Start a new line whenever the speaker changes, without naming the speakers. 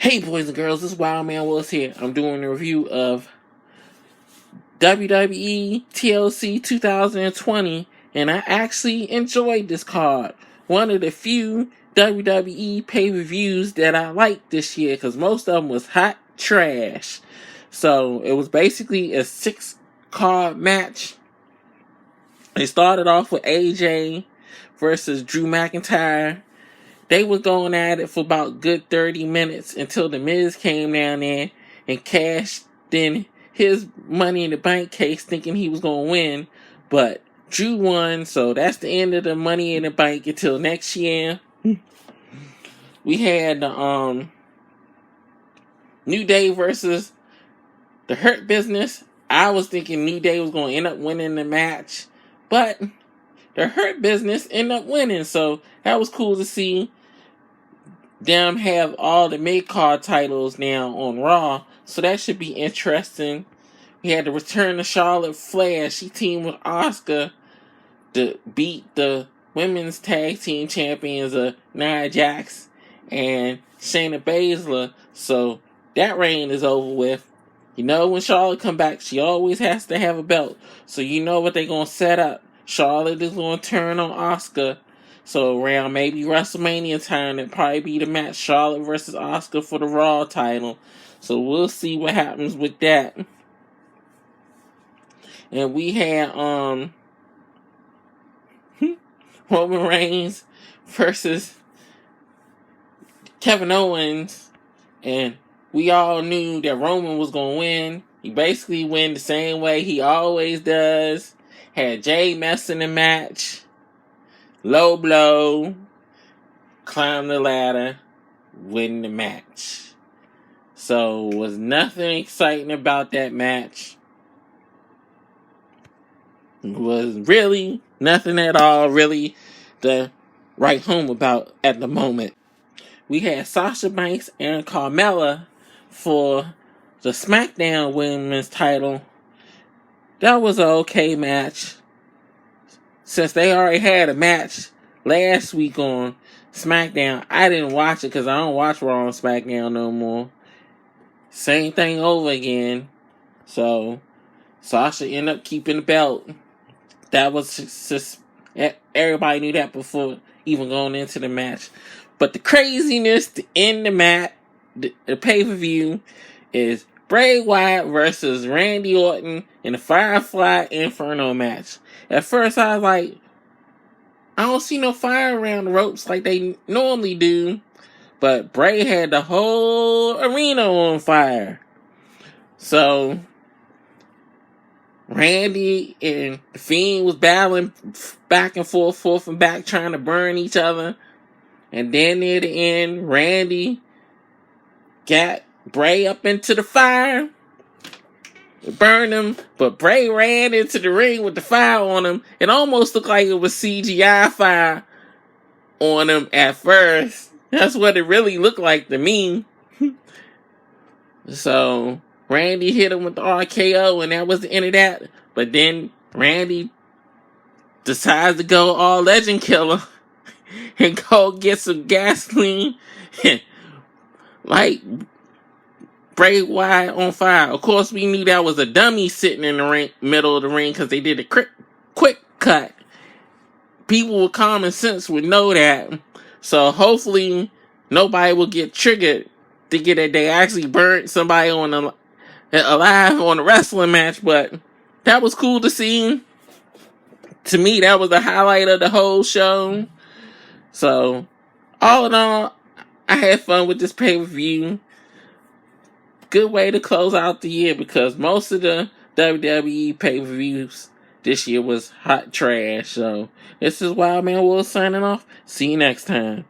Hey boys and girls, this is Wild Man Willis here. I'm doing a review of WWE TLC 2020, and I actually enjoyed this card. One of the few WWE pay-per-views that I liked this year, because most of them was hot trash. So it was basically a 6-card match. It started off with AJ versus Drew McIntyre. They was going at it for about good 30 minutes until The Miz came down there and cashed in his Money in the Bank case thinking he was going to win. But Drew won, so that's the end of the Money in the Bank until next year. We had the New Day versus the Hurt Business. I was thinking New Day was going to end up winning the match, but the Hurt Business ended up winning, so that was cool to see. Them have all the mid-card titles now on Raw, so that should be interesting. We had the return of Charlotte Flair. She teamed with Asuka to beat the women's tag team champions of Nia Jax and Shayna Baszler. So that reign is over with. You know, when Charlotte come back, she always has to have a belt. So you know what they're going to set up. Charlotte is going to turn on Asuka. So around maybe WrestleMania time, it'll probably be the match Charlotte versus Asuka for the Raw title. So we'll see what happens with that. And we had Roman Reigns versus Kevin Owens. And we all knew that Roman was going to win. He basically win the same way he always does. Had Jay Mess in the match. Low blow, climb the ladder, win the match. So, was nothing exciting about that match. Was really nothing at all really to write home about at the moment. We had Sasha Banks and Carmella for the SmackDown Women's title. That was an okay match. Since they already had a match last week on SmackDown, I didn't watch it because I don't watch Raw on SmackDown no more. Same thing over again. So, Sasha ended up keeping the belt. That was just, everybody knew that before even going into the match. But the craziness to end the match, the pay-per-view, is Bray Wyatt versus Randy Orton in the Firefly Inferno match. At first, I was like, I don't see no fire around the ropes like they normally do. But Bray had the whole arena on fire. So, Randy and the Fiend was battling back and forth and back, trying to burn each other. And then near the end, Randy got Bray up into the fire. It burned him, but Bray ran into the ring with the fire on him. It almost looked like it was CGI fire on him at first. That's what it really looked like to me. So, Randy hit him with the RKO, and that was the end of that. But then, Randy decides to go all legend killer and go get some gasoline. Like Bray Wyatt on fire. Of course, we knew that was a dummy sitting in the middle of the ring because they did a quick cut. People with common sense would know that. So hopefully nobody will get triggered thinking that they actually burnt somebody alive on a wrestling match. But that was cool to see. To me, that was the highlight of the whole show. So all in all, I had fun with this pay-per-view. Good way to close out the year because most of the WWE pay-per-views this year was hot trash. So, this is Wild Man Will signing off. See you next time.